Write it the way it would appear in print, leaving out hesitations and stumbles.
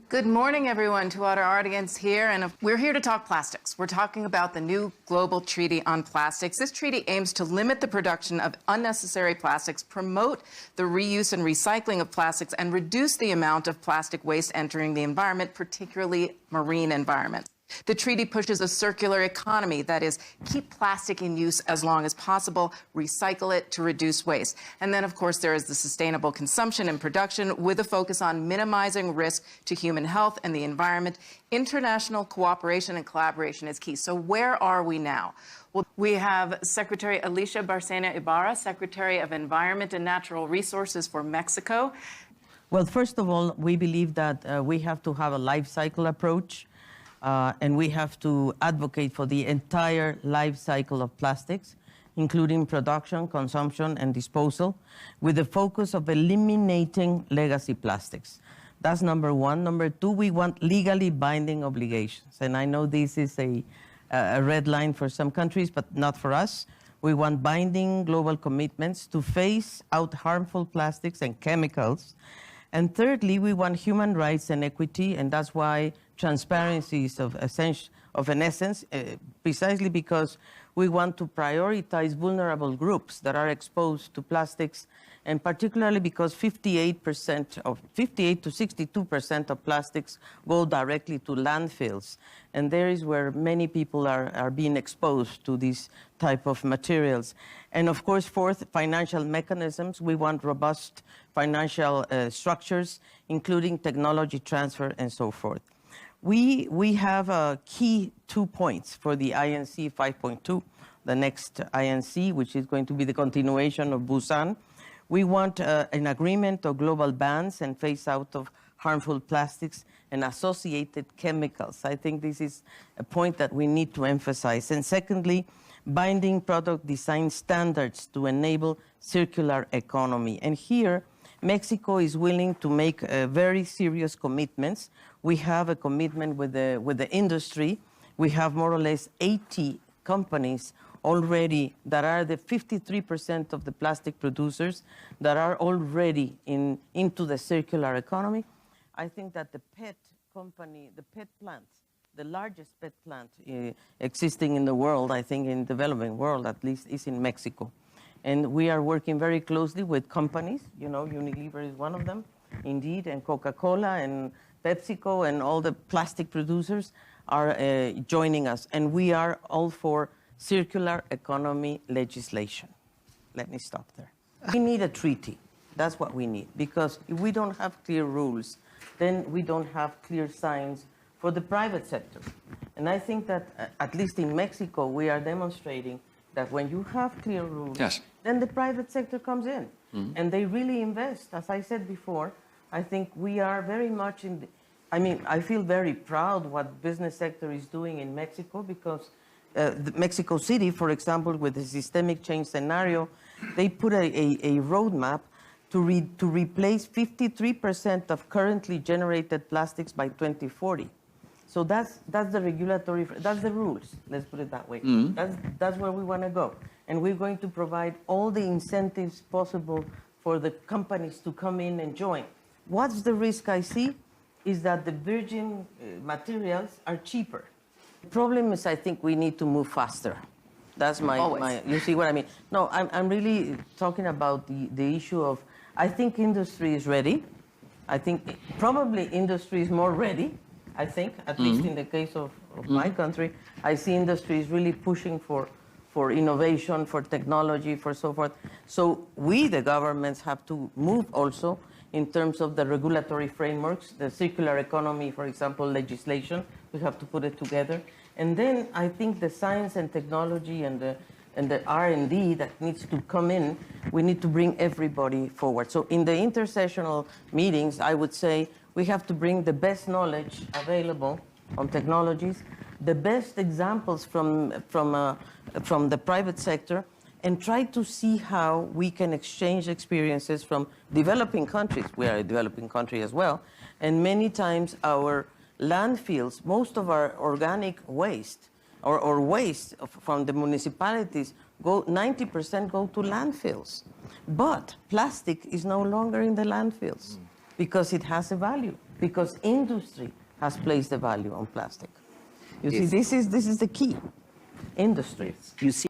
Good morning, everyone, to our audience here. And we're here to talk plastics. We're talking about the new global treaty on plastics. This treaty aims to limit the production of unnecessary plastics, promote the reuse and recycling of plastics, and reduce the amount of plastic waste entering the environment, particularly marine environments. The treaty pushes a circular economy, that is, keep plastic in use as long as possible, recycle it to reduce waste. And then, of course, there is the sustainable consumption and production with a focus on minimizing risk to human health and the environment. International cooperation and collaboration is key. So where are we now? Well, we have Secretary Alicia Bárcena Ibarra, Secretary of Environment and Natural Resources for Mexico. Well, first of all, we believe that we have to have a life cycle approach. And we have to advocate for the entire life cycle of plastics, including production, consumption, and disposal, with the focus of eliminating legacy plastics. That's number one. Number two, we want legally binding obligations. And I know this is a red line for some countries, but not for us. We want binding global commitments to phase out harmful plastics and chemicals. And thirdly, we want human rights and equity, and that's why transparency is of an essence, precisely because we want to prioritize vulnerable groups that are exposed to plastics, and particularly because 58 to 62% of plastics go directly to landfills. And there is where many people are being exposed to these type of materials. And of course, fourth, financial mechanisms. We want robust financial structures, including technology transfer and so forth. We have key 2 points for the INC 5.2, the next INC, which is going to be the continuation of Busan. We want an agreement of global bans and phase out of harmful plastics and associated chemicals. I think this is a point that we need to emphasize. And secondly, binding product design standards to enable circular economy. And here, Mexico is willing to make very serious commitments. We have a commitment with the industry. We have more or less 80 companies already that are the 53% of the plastic producers that are already into the circular economy. I think that the PET company, the PET plant, the largest PET plant existing in the world, I think in the developing world at least, is in Mexico. And we are working very closely with companies. You know, Unilever is one of them, indeed, and Coca-Cola and PepsiCo and all the plastic producers are joining us. And we are all for circular economy legislation. Let me stop there. We need a treaty. That's what we need. Because if we don't have clear rules, then we don't have clear signs for the private sector. And I think that, at least in Mexico, we are demonstrating that when you have clear rules, yes, then the private sector comes in. And they really invest. As I said before, I think we are very much in the, I feel very proud what business sector is doing in Mexico, because Mexico City, for example, with the systemic change scenario, they put a roadmap to replace 53% of currently generated plastics by 2040. So that's the regulatory, that's the rules, let's put it that way. That's where we want to go. And we're going to provide all the incentives possible for the companies to come in and join. What's the risk I see is that the virgin materials are cheaper. The problem is, I think we need to move faster. That's my you see what I mean? No, I'm really talking about the issue of, I think industry is ready. I think probably industry is more ready. I think, at least in the case of my country, I see industries really pushing for innovation, for technology, for so forth. So we, the governments, have to move also in terms of the regulatory frameworks, the circular economy, for example, legislation. We have to put it together. And then I think the science and technology and the R&D that needs to come in, we need to bring everybody forward. So in the intersessional meetings, I would say we have to bring the best knowledge available on technologies, the best examples from the private sector, and try to see how we can exchange experiences from developing countries. We are a developing country as well. And many times our landfills, most of our organic waste or waste from the municipalities, 90% go to landfills. But plastic is no longer in the landfills because it has a value. because industry has placed the value on plastic. You see, Yes. this is the key. Industry. You see.